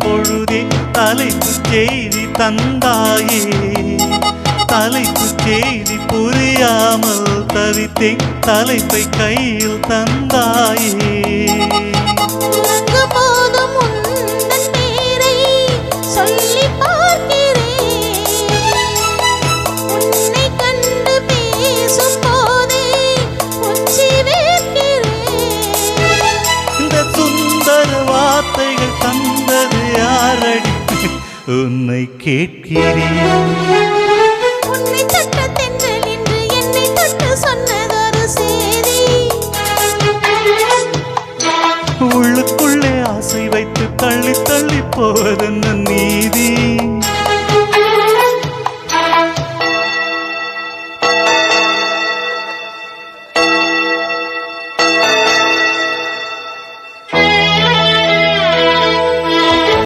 பொழுதே தலைப்பு செய்தி தந்தாயே. தலைப்பு செய்தி புரியாமல் தவித்தேன், தலைப்பை கையில் தந்தாயே. வார்த்தைகள் தந்தது யாரடி, உன்னை கேட்கிறேன். உன்னை தொட்ட தென்றல் என்று என்னை தொட்டு சொன்னதொரு செய்தி. உள்ளுக்குள்ளே ஆசை வைத்து தள்ளி தள்ளி போவதென்ன நீதி.